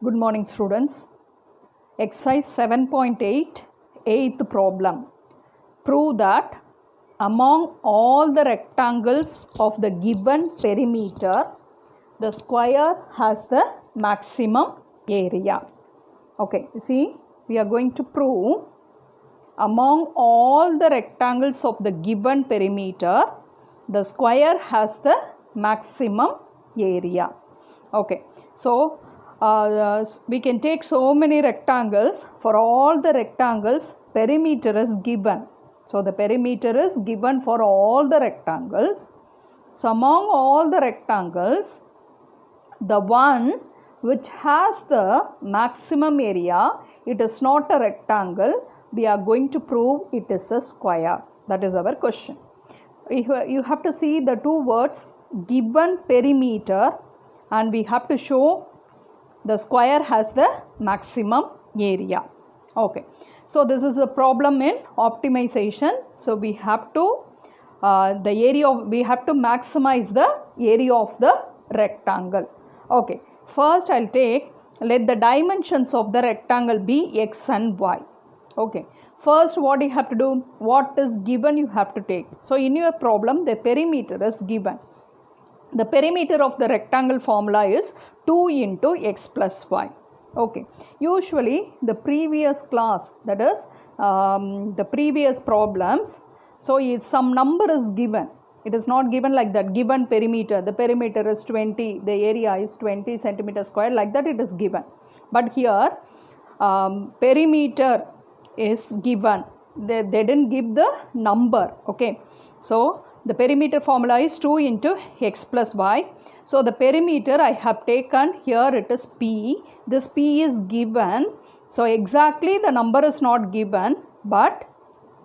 Good morning, students. Exercise 7.8, 8th problem. Prove that among all the rectangles of the given perimeter, the square has the maximum area. Okay, you see, we are going to prove among all the rectangles of the given perimeter, the square has the maximum area. Okay, so we can take so many rectangles. For all the rectangles, perimeter is given. So the perimeter is given for all the rectangles. So among all the rectangles, the one which has the maximum area, it is not a rectangle. We are going to prove it is a square. That is our question. You have to see the two words given perimeter, and we have to show the square has the maximum area. Okay, so this is the problem in optimization. So we have to we have to maximize the area of the rectangle. Okay, first I'll take, let the dimensions of the rectangle be x and y. Okay, first what you have to do, what is given you have to take. So in your problem the perimeter is given. The perimeter of the rectangle formula is 2 into x plus y. Okay, usually the previous class, that is the previous problems, so some number is given. It is not given like that, given perimeter, the perimeter is 20, the area is 20 centimeter square, like that it is given. But here perimeter is given, they didn't give the number. Okay, so the perimeter formula is 2 into x plus y. So the perimeter I have taken here, it is P. This P is given. So exactly the number is not given, but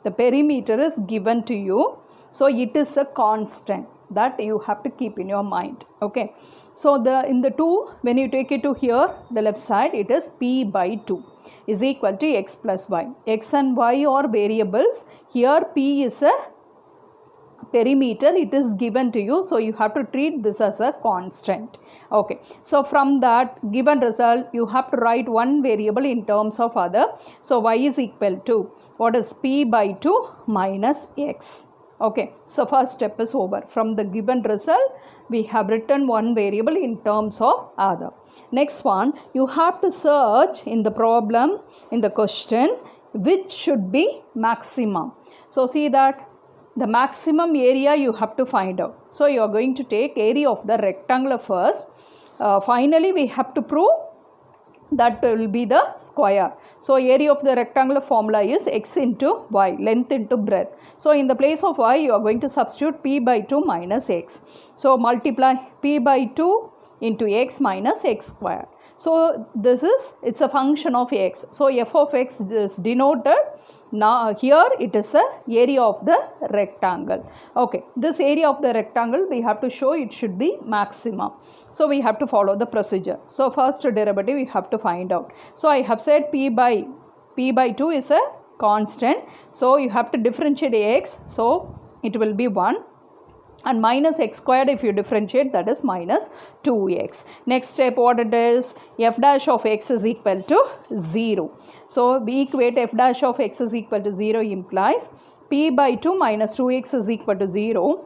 the perimeter is given to you. So it is a constant that you have to keep in your mind. Okay. So in the 2, when you take it to here, the left side, it is P by 2 is equal to x plus y. X and y are variables. Here P is a perimeter, it is given to you, so you have to treat this as a constant. Okay, so from that given result you have to write one variable in terms of other. So y is equal to, what is P by 2 minus x. Okay, so first step is over. From the given result we have written one variable in terms of other. Next one, you have to search in the problem, in the question, which should be maximum. So see that the maximum area you have to find out. So you are going to take area of the rectangle first. Finally we have to prove that will be the square. So area of the rectangular formula is x into y, length into breadth. So in the place of y you are going to substitute P by 2 minus x. So multiply P by 2 into x minus x square. So this is, it's a function of x. So f of x is denoted. Now here it is the area of the rectangle. Okay, this area of the rectangle we have to show it should be maximum. So we have to follow the procedure. So first derivative we have to find out. So I have said P by 2 is a constant. So you have to differentiate x. So it will be 1. And minus x squared, if you differentiate, that is minus 2x. Next step, what it is, f dash of x is equal to 0. So we equate f dash of x is equal to 0 implies P by 2 minus 2x is equal to 0.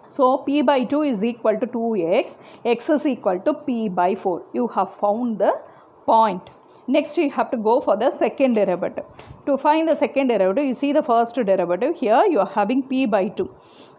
So P by 2 is equal to 2x, x is equal to P by 4. You have found the point. Next you have to go for the second derivative. To find the second derivative, you see the first derivative, here you are having P by 2.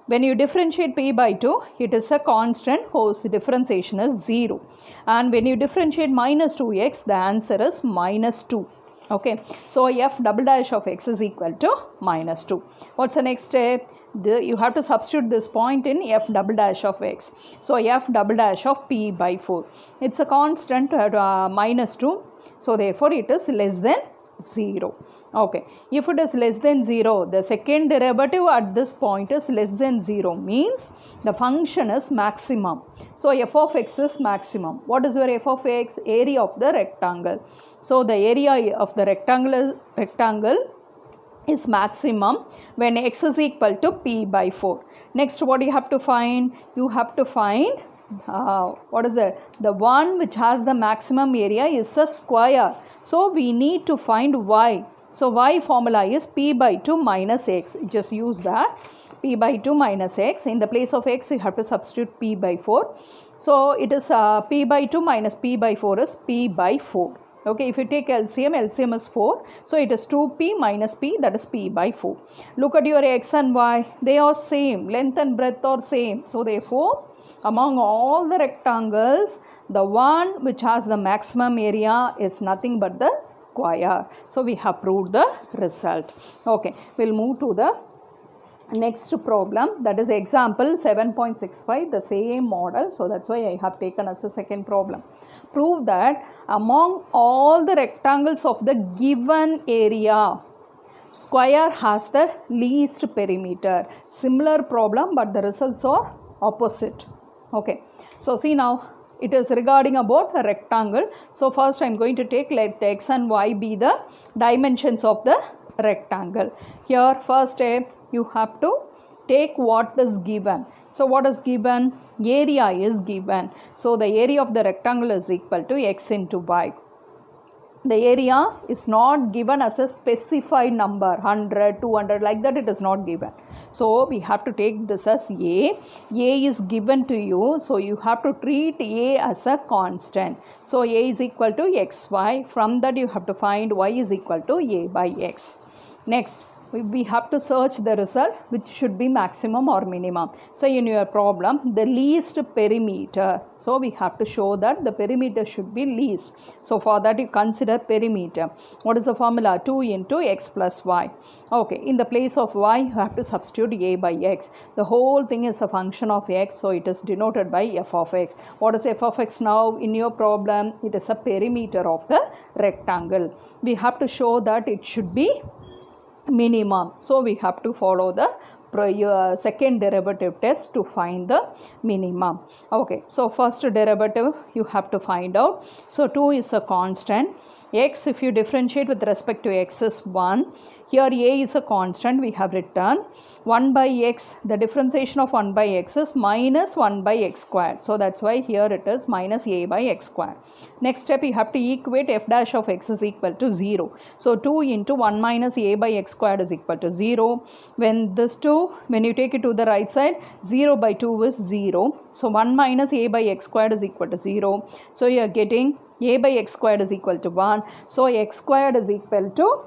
When you differentiate P by 2, it is a constant whose differentiation is 0. And when you differentiate minus 2x, the answer is minus 2. Okay. So f double dash of x is equal to minus 2. What's the next step? You have to substitute this point in f double dash of x. So f double dash of P by 4. It's a constant minus 2. So therefore it is less than 0. Okay, if it is less than 0, the second derivative at this point is less than 0, means the function is maximum. So f of x is maximum. What is your f of x? Area of the rectangle. So the area of the rectangle is maximum when x is equal to P by 4. Next, what you have to find? You have to find what is it? The one which has the maximum area is a square. So we need to find y. So y formula is p by 2 minus x. Just use that. P by 2 minus x. In the place of x, you have to substitute p by 4. So it is p by 2 minus p by 4 is p by 4. Okay, if you take LCM, LCM is 4. So it is 2p minus p, that is p by 4. Look at your x and y. They are same. Length and breadth are same. So therefore, among all the rectangles, the one which has the maximum area is nothing but the square. So we have proved the result. Okay, we'll move to the next problem, that is example 7.65, the same model. So that's why I have taken as the second problem. Prove that among all the rectangles of the given area, square has the least perimeter. Similar problem, but the results are opposite. Okay, so see now, it is regarding about a rectangle. So first I am going to take, let x and y be the dimensions of the rectangle. Here first step, you have to take what is given. So what is given? Area is given. So the area of the rectangle is equal to x into y. The area is not given as a specified number, 100, 200, like that it is not given. So we have to take this as A. A is given to you, so you have to treat A as a constant. So A is equal to xy. From that you have to find y is equal to A by x. Next, we have to search the result which should be maximum or minimum. So in your problem, the least perimeter. So we have to show that the perimeter should be least. So for that you consider perimeter. What is the formula? 2 into x plus y. Okay, in the place of y you have to substitute a by x. The whole thing is a function of x, so it is denoted by f of x. What is f of x now in your problem? It is a perimeter of the rectangle. We have to show that it should be minimum. So we have to follow the second derivative test to find the minimum. Okay, so first derivative you have to find out. So 2 is a constant. X, if you differentiate with respect to x, is 1. Here a is a constant, we have written 1 by x. The differentiation of 1 by x is minus 1 by x squared. So that's why here it is minus a by x squared. Next step, you have to equate f dash of x is equal to 0. So 2 into 1 minus a by x squared is equal to 0. When this 2, when you take it to the right side, 0 by 2 is 0. So 1 minus a by x squared is equal to 0. So you are getting a by x squared is equal to 1. So x squared is equal to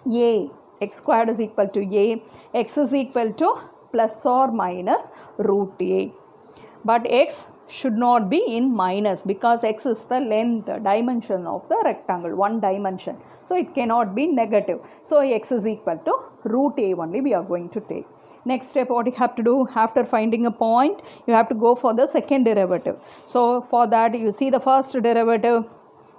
a. X squared is equal to a. X is equal to plus or minus root a. But x should not be in minus because x is the length, dimension of the rectangle, one dimension. So it cannot be negative. So x is equal to root a only we are going to take. Next step, what you have to do, after finding a point, you have to go for the second derivative. So for that, you see the first derivative,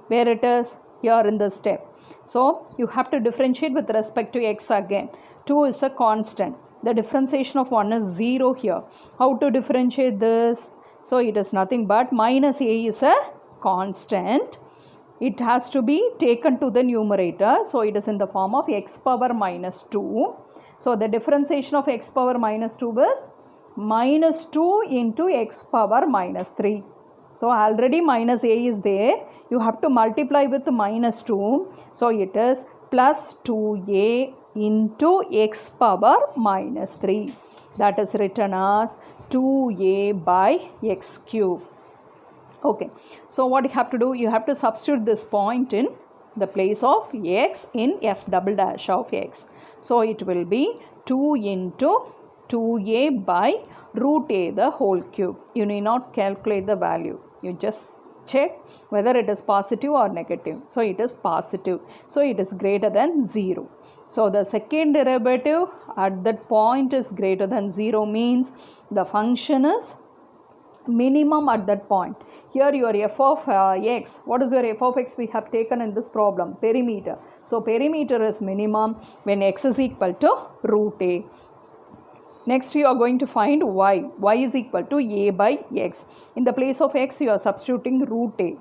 where it is? Here in this step. So you have to differentiate with respect to x again. 2 is a constant. The differentiation of 1 is 0 here. How to differentiate this? So it is nothing but minus a is a constant. It has to be taken to the numerator. So it is in the form of x power minus 2. So the differentiation of x power minus 2 is minus 2 into x power minus 3. So already minus a is there. You have to multiply with minus 2. So it is plus 2a into x power minus 3. That is written as 2a by x cube. Okay. So what you have to do, you have to substitute this point in the place of x in f double dash of x. So it will be 2 into 2a by root a the whole cube. You need not calculate the value. You just check whether it is positive or negative. So it is positive. So it is greater than 0. So the second derivative at that point is greater than 0 means the function is minimum at that point. Here your f of x, what is your f of x we have taken in this problem? Perimeter. So perimeter is minimum when x is equal to root a. Next you are going to find y. Y is equal to a by x. In the place of x you are substituting root a.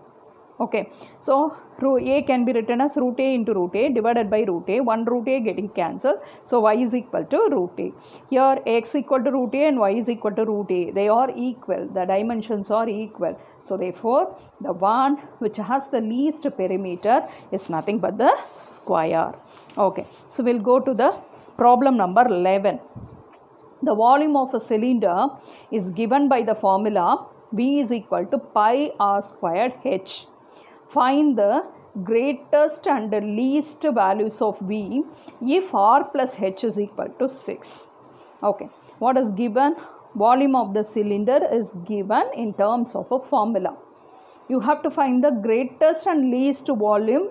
Okay, so a can be written as root a into root a divided by root a, 1 root a getting cancelled. So y is equal to root a. Here x equal to root a and y is equal to root a. They are equal. The dimensions are equal. So therefore, the one which has the least perimeter is nothing but the square. Okay, so we'll go to the problem number 11. The volume of a cylinder is given by the formula V is equal to pi r squared h. Find the greatest and the least values of V if R plus H is equal to 6. Okay, what is given? Volume of the cylinder is given in terms of a formula. You have to find the greatest and least volume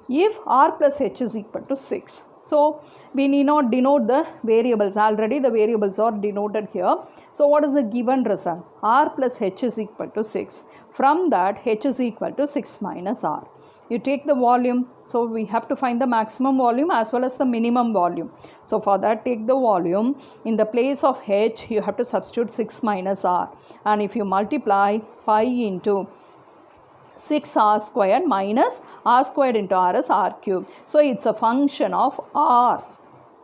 if R plus H is equal to 6. So, we need not denote the variables. Already the variables are denoted here. So, what is the given result? R plus H is equal to 6. From that, H is equal to 6 minus R. You take the volume. So, we have to find the maximum volume as well as the minimum volume. So, for that, take the volume. In the place of H, you have to substitute 6 minus R. And if you multiply pi into 6r squared minus r squared into r is r cube. So, it's a function of r.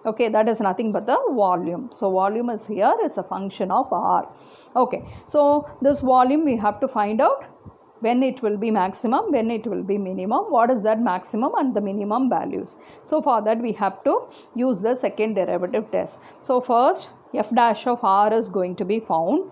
Okay, that is nothing but the volume. So, volume is here, it's a function of r. Okay, so this volume we have to find out when it will be maximum, when it will be minimum, what is that maximum and the minimum values. So, for that we have to use the second derivative test. So, first f dash of r is going to be found.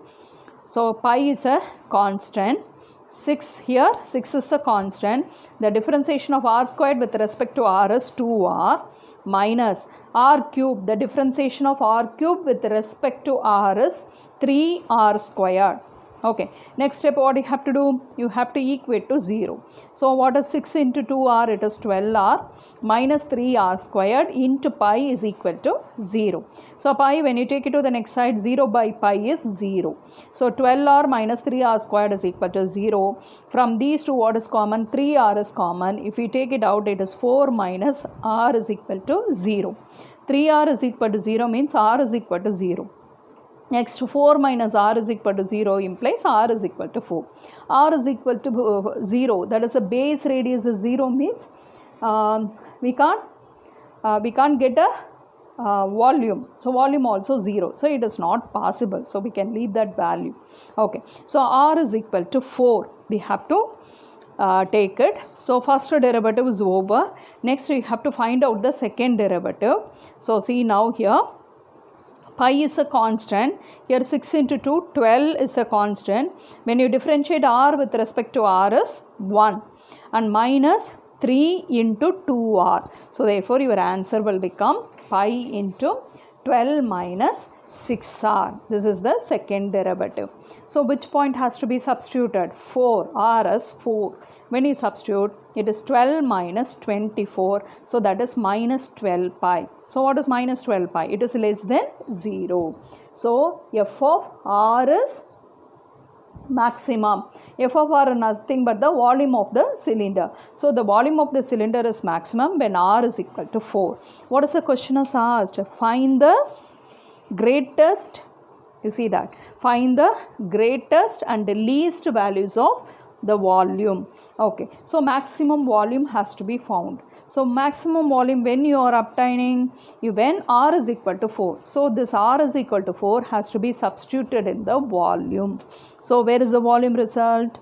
So, pi is a constant. 6 here, 6 is a constant. The differentiation of r squared with respect to r is 2r minus r cube. The differentiation of r cube with respect to r is 3r squared. Okay, next step what you have to do? You have to equate to 0. So, what is 6 into 2r? It is 12r minus 3r squared into pi is equal to 0. So, pi when you take it to the next side, 0 by pi is 0. So, 12r minus 3r squared is equal to 0. From these two what is common? 3r is common. If we take it out, it is 4 minus r is equal to 0. 3r is equal to 0 means r is equal to 0. Next 4 minus r is equal to 0 implies r is equal to 4. R is equal to 0, that is a base radius is 0 means we can't get a volume. So, volume also 0. So, it is not possible. So, we can leave that value. Okay. So, r is equal to 4. We have to take it. So, first derivative is over. Next, we have to find out the second derivative. So, see now here. Pi is a constant. Here 6 into 2, 12 is a constant. When you differentiate r with respect to r is 1 and minus 3 into 2r. So, therefore, your answer will become pi into 12 minus 6r. This is the second derivative. So, which point has to be substituted? 4. R is 4. When you substitute, it is 12 minus 24. So, that is minus 12 pi. So, what is minus 12 pi? It is less than 0. So, f of r is maximum. F of r is nothing but the volume of the cylinder. So, the volume of the cylinder is maximum when r is equal to 4. What is the question is asked? Find the greatest, you see that, find the greatest and the least values of the volume. Okay, so maximum volume has to be found. So, maximum volume when you are obtaining, when r is equal to 4. So, this r is equal to 4 has to be substituted in the volume. So, where is the volume result?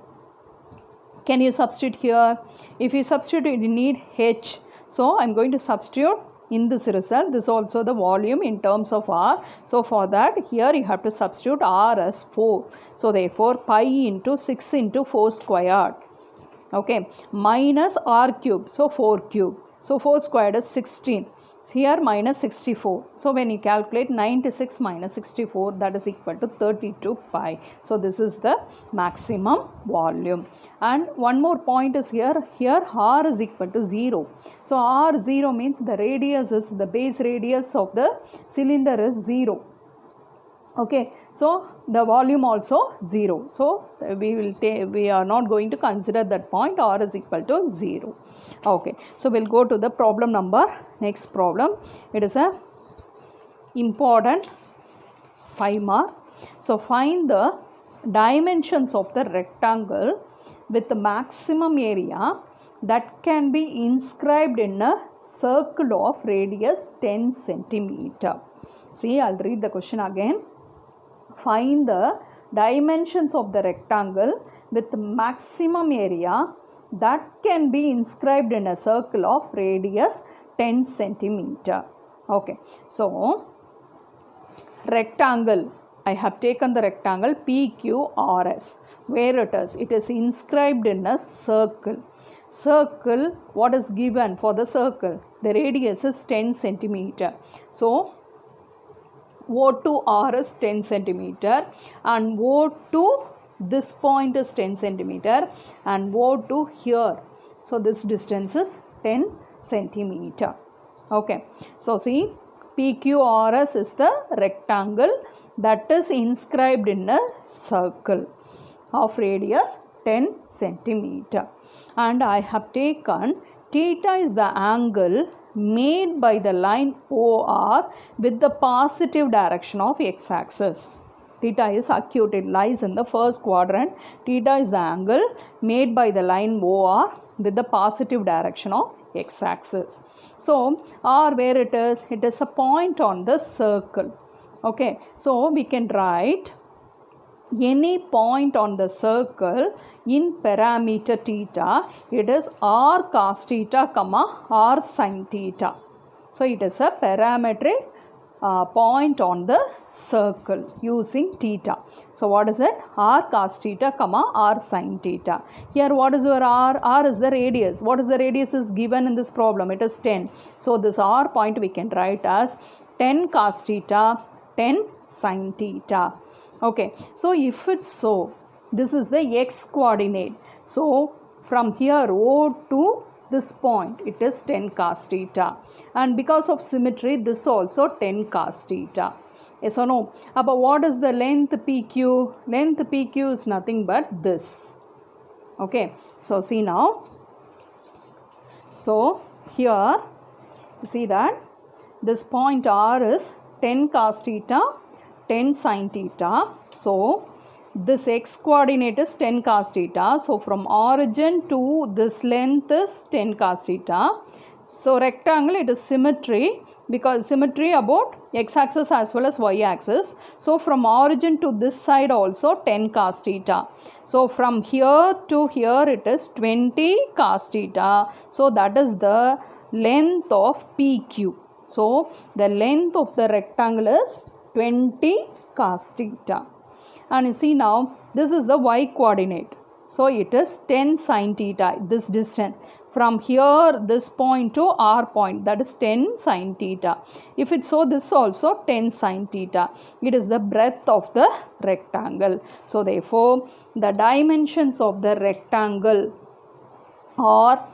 Can you substitute here? If you substitute, you need h. So, I am going to substitute in this result. This is also the volume in terms of r. So, for that here you have to substitute r as 4. So, therefore, pi into 6 into 4 squared. Okay, minus r cube. So, 4 cube. So, 4 squared is 16. Here minus 64. So, when you calculate 96 minus 64, that is equal to 32 pi. So, this is the maximum volume. And one more point is here r is equal to 0. So, r 0 means the radius is, the base radius of the cylinder is 0. Okay, so the volume also 0. So, we are not going to consider that point. R is equal to 0. Okay, so we'll go to the problem number. Next problem, it is a important 5 mark. So, find the dimensions of the rectangle with the maximum area that can be inscribed in a circle of radius 10 centimeter. See, I'll read the question again. Find the dimensions of the rectangle with maximum area that can be inscribed in a circle of radius 10 centimeter. Okay, so rectangle, I have taken the rectangle PQRS. Where it is? It is inscribed in a circle. Circle, what is given for the circle? The radius is 10 centimeter. So O to R is 10 centimeter and O to this point is 10 centimeter and O to here. So this distance is 10 centimeter. Okay. So see, PQRS is the rectangle that is inscribed in a circle of radius 10 centimeter. And I have taken theta is the angle made by the line OR with the positive direction of x-axis. Theta is acute, it lies in the first quadrant. Theta is the angle made by the line OR with the positive direction of x-axis. So, R where it is? It is a point on the circle. Okay, so we can write any point on the circle in parameter theta. It is R cos theta, R sin theta. So, it is a parametric point on the circle using theta. So, what is it? R cos theta, R sin theta. Here, what is your R? R is the radius. What is the radius is given in this problem? It is 10. So, this R point we can write as 10 cos theta, 10 sin theta. Okay. So, if it's so, this is the x coordinate. So, from here O to this point, it is 10 cos theta. And because of symmetry, this also 10 cos theta. Yes or no? But what is the length PQ? Length PQ is nothing but this. Okay. So, see now. So, here, you see that this point R is 10 cos theta, 10 sin theta. So, this x coordinate is 10 cos theta. So, from origin to this length is 10 cos theta. So, rectangle, it is symmetry, because symmetry about x axis as well as y axis. So, from origin to this side also 10 cos theta. So, from here to here it is 20 cos theta. So, that is the length of PQ. So, the length of the rectangle is 20 cos theta. And you see now, this is the y coordinate. So, it is 10 sin theta, this distance. From here, this point to R point, that is 10 sin theta. If it's so, this also 10 sin theta. It is the breadth of the rectangle. So, therefore, the dimensions of the rectangle are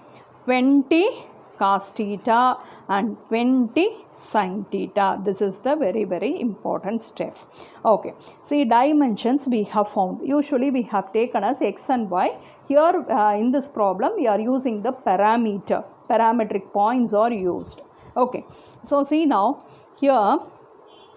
20 cos theta and 20 sin theta. This is the very important step. Okay. See, dimensions we have found. Usually we have taken as x and y. Here in this problem we are using the parameter. Parametric points are used. Okay. So, see now here,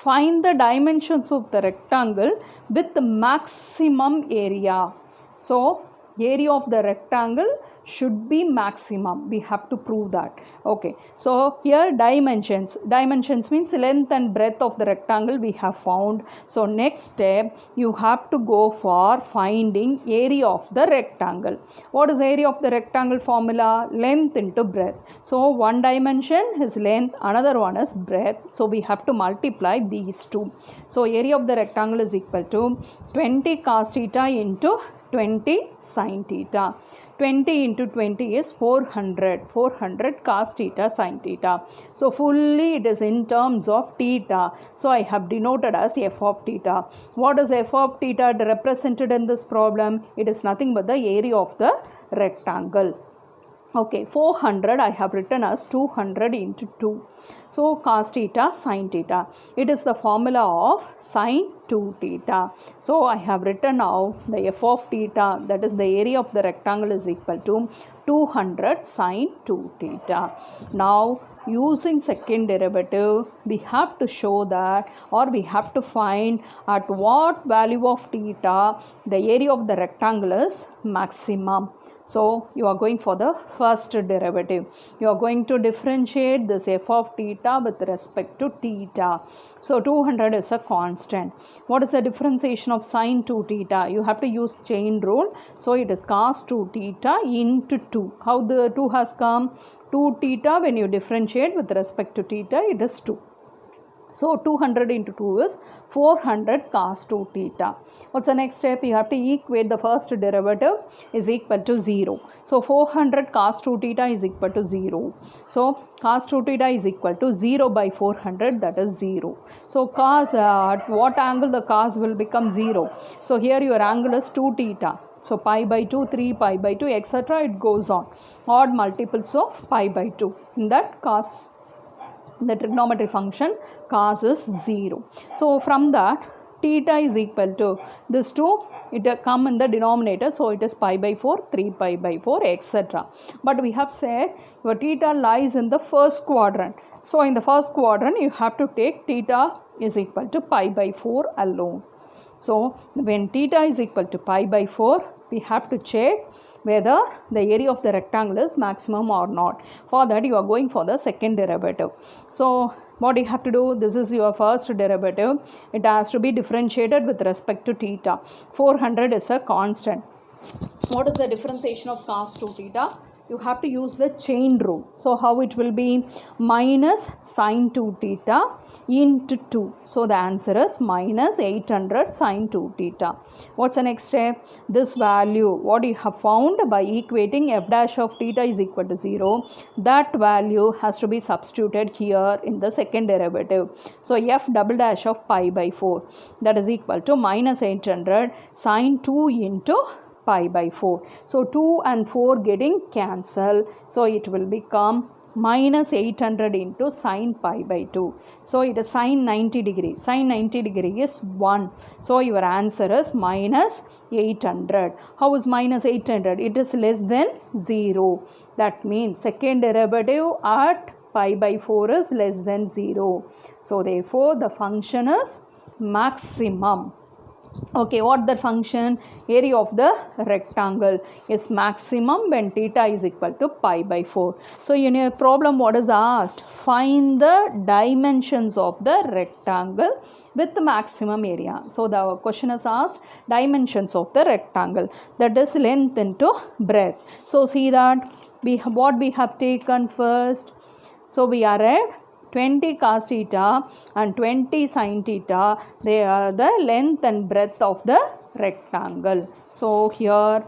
find the dimensions of the rectangle with the maximum area. So, area of the rectangle should be maximum. We have to prove that. Okay. So, here dimensions. Dimensions means length and breadth of the rectangle we have found. So, next step you have to go for finding area of the rectangle. What is area of the rectangle formula? Length into breadth. So, one dimension is length, another one is breadth. So, we have to multiply these two. So, area of the rectangle is equal to 20 cos theta into 20 sin theta. 20 into 20 is 400 cos theta sin theta. So, fully it is in terms of theta. So, I have denoted as f of theta. What is f of theta represented in this problem? It is nothing but the area of the rectangle. Okay, 400 I have written as 200 into 2. So, cos theta sin theta. It is the formula of sin 2 theta. So, I have written now the f of theta, that is the area of the rectangle, is equal to 200 sin 2 theta. Now, using second derivative, we have to show that, or we have to find at what value of theta the area of the rectangle is maximum. So you are going for the first derivative. You are going to differentiate this f of theta with respect to theta. So 200 is a constant. What is the differentiation of sine 2 theta? You have to use chain rule. So it is cos 2 theta into 2. How the 2 has come? 2 theta, when you differentiate with respect to theta, it is 2. So 200 into 2 is 400 cos 2 theta. What's the next step? You have to equate the first derivative is equal to 0. So 400 cos 2 theta is equal to 0. So cos 2 theta is equal to 0 by 400, that is 0. So cos, at what angle the cos will become 0? So here your angle is 2 theta. So pi by 2, 3 pi by 2, etc. It goes on. Odd multiples of pi by 2. In that cos, the trigonometry function cos is 0. So from that, theta is equal to this 2, it come in the denominator, so it is pi by 4, 3 pi by 4, etc. But we have said your theta lies in the first quadrant. So in the first quadrant, you have to take theta is equal to pi by 4 alone. So when theta is equal to pi by 4, we have to check whether the area of the rectangle is maximum or not. For that, you are going for the second derivative. So what you have to do, this is your first derivative. It has to be differentiated with respect to theta. 400 is a constant. What is the differentiation of cos 2 theta? You have to use the chain rule. So how it will be? Minus sine 2 theta into 2. So the answer is minus 800 sine 2 theta. What's the next step? This value, what you have found by equating f dash of theta is equal to 0, that value has to be substituted here in the second derivative. So f double dash of pi by 4, that is equal to minus 800 sine 2 into pi by 4. So 2 and 4 getting cancelled. So it will become minus 800 into sine pi by 2. So it is sine 90 degree. Sine 90 degree is 1. So your answer is minus 800. How is minus 800? It is less than 0. That means second derivative at pi by 4 is less than 0. So therefore the function is maximum. Okay, what the function? Area of the rectangle is maximum when theta is equal to pi by 4. So in your problem, what is asked? Find the dimensions of the rectangle with the maximum area. So the question is asked dimensions of the rectangle, that is length into breadth. So see that what we have taken first. So we are at 20 cos theta and 20 sin theta, they are the length and breadth of the rectangle. So here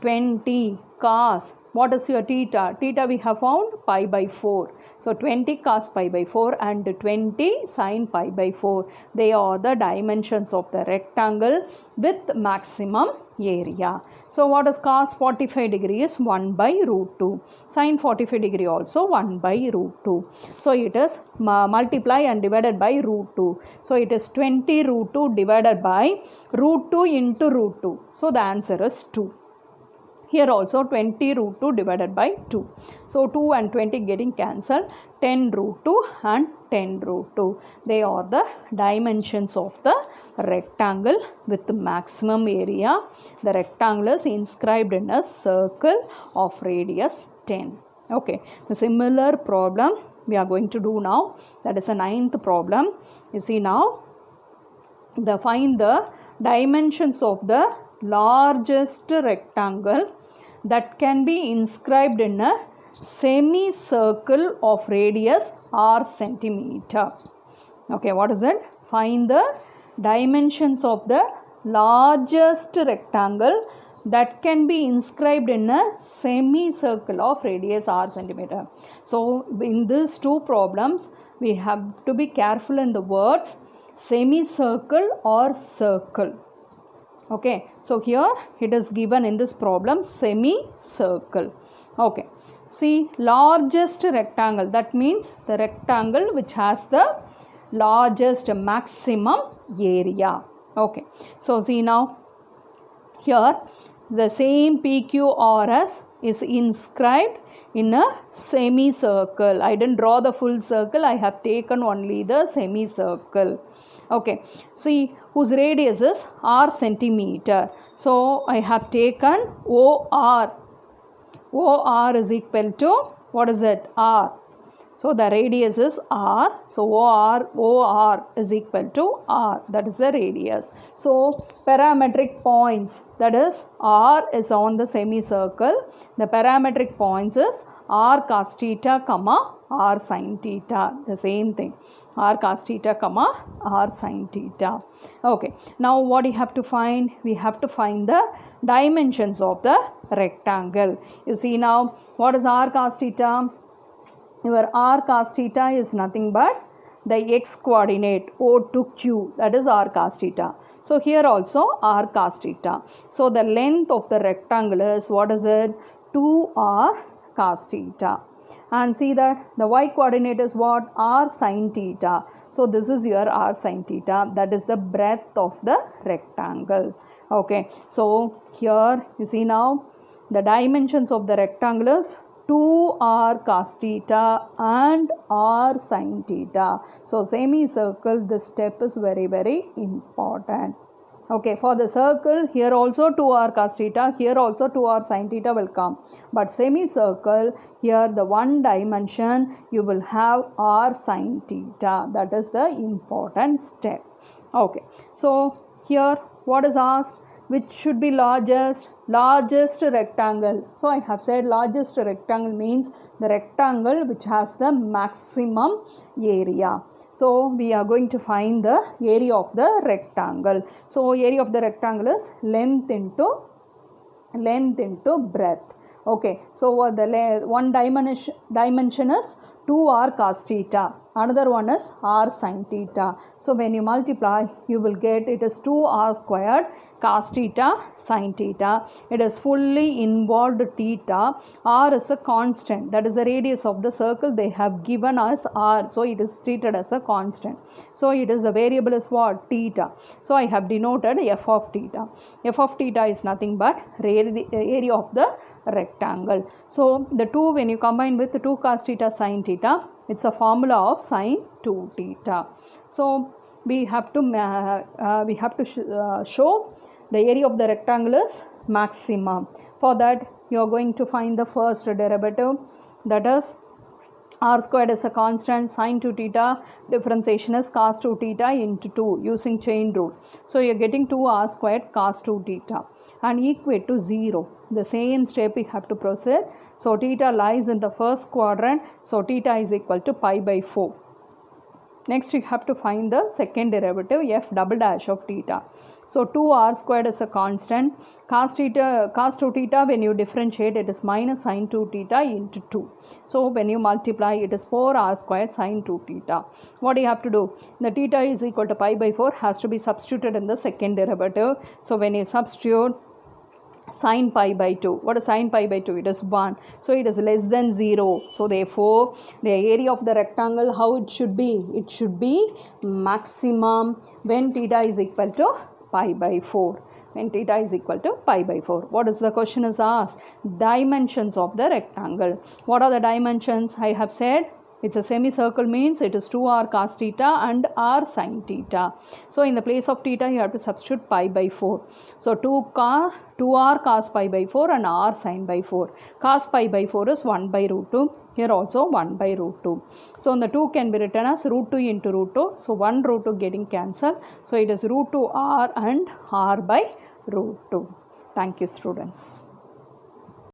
20 cos, what is your theta? Theta we have found pi by 4. So 20 cos pi by 4 and 20 sin pi by 4. They are the dimensions of the rectangle with maximum area. So what is cos 45 degree is 1 by root 2. Sin 45 degree also 1 by root 2. So it is multiply and divided by root 2. So it is 20 root 2 divided by root 2 into root 2. So the answer is 2. Here also 20 root 2 divided by 2. So 2 and 20 getting cancelled. 10 root 2 and 10 root 2. They are the dimensions of the rectangle with the maximum area. The rectangle is inscribed in a circle of radius 10. Okay. The similar problem we are going to do now. That is the 9th problem. You see now, find the dimensions of the largest rectangle that can be inscribed in a semicircle of radius r centimeter. Okay, what is it? Find the dimensions of the largest rectangle that can be inscribed in a semicircle of radius r centimeter. So in these two problems, we have to be careful in the words semicircle or circle. Okay, so here it is given in this problem semicircle. Okay, see, largest rectangle, that means the rectangle which has the largest maximum area. Okay, so see now here the same PQRS is inscribed in a semicircle. I didn't draw the full circle, I have taken only the semicircle. Okay, see, whose radius is r centimeter. So I have taken OR. OR is equal to, what is it? R. So the radius is r. So OR is equal to r. That is the radius. So parametric points, that is r is on the semicircle. The parametric points is r cos theta comma r sin theta. The same thing. R cos theta comma r sin theta. Okay. Now what you have to find? We have to find the dimensions of the rectangle. You see now, what is r cos theta? Your r cos theta is nothing but the x coordinate O to Q, that is r cos theta. So here also r cos theta. So the length of the rectangle is, what is it? 2r cos theta. And see that the y coordinate is what? R sin theta. So this is your r sin theta. That is the breadth of the rectangle. Okay. So here you see now the dimensions of the rectangle is 2r cos theta and r sin theta. So semicircle, this step is very, very important. Okay, for the circle, here also 2r cos theta, here also 2r sin theta will come. But semicircle, here the one dimension, you will have r sin theta. That is the important step. Okay, so here what is asked? Which should be largest? Largest rectangle. So I have said largest rectangle means the rectangle which has the maximum area. So we are going to find the area of the rectangle. So area of the rectangle is length into breadth. Okay. So the one dimension is 2r cos theta. Another one is r sin theta. So when you multiply, you will get it is 2r squared cos theta sin theta. It is fully involved theta. R is a constant. That is the radius of the circle. They have given us r. So it is treated as a constant. So it is the variable is what? Theta. So I have denoted f of theta. F of theta is nothing but area of the rectangle. So the 2, when you combine with 2 cos theta sin theta, it's a formula of sin 2 theta. So we have to show the area of the rectangle is maximum. For that, you are going to find the first derivative, that is r squared is a constant, sin 2 theta differentiation is cos 2 theta into 2 using chain rule. So you are getting 2r squared cos 2 theta and equate to 0. The same step we have to proceed. So theta lies in the first quadrant. So theta is equal to pi by 4. Next we have to find the second derivative, f double dash of theta. So 2r squared is a constant. Cos 2 theta, when you differentiate, it is minus sin 2 theta into 2. So when you multiply, it is 4r squared sin 2 theta. What do you have to do? The theta is equal to pi by 4 has to be substituted in the second derivative. So when you substitute sin pi by 2, what is sin pi by 2? It is 1. So it is less than 0. So therefore the area of the rectangle, how it should be? It should be maximum when theta is equal to pi by 4. When theta is equal to pi by 4. What is the question is asked? Dimensions of the rectangle. What are the dimensions? I have said it's a semicircle, means it is 2r cos theta and r sin theta. So in the place of theta, you have to substitute pi by 4. So 2r cos pi by 4 and r sin by 4. Cos pi by 4 is 1 by root 2. Here also 1 by root 2. So the 2 can be written as root 2 into root 2. So 1 root 2 getting cancelled. So it is root 2r and r by root 2. Thank you, students.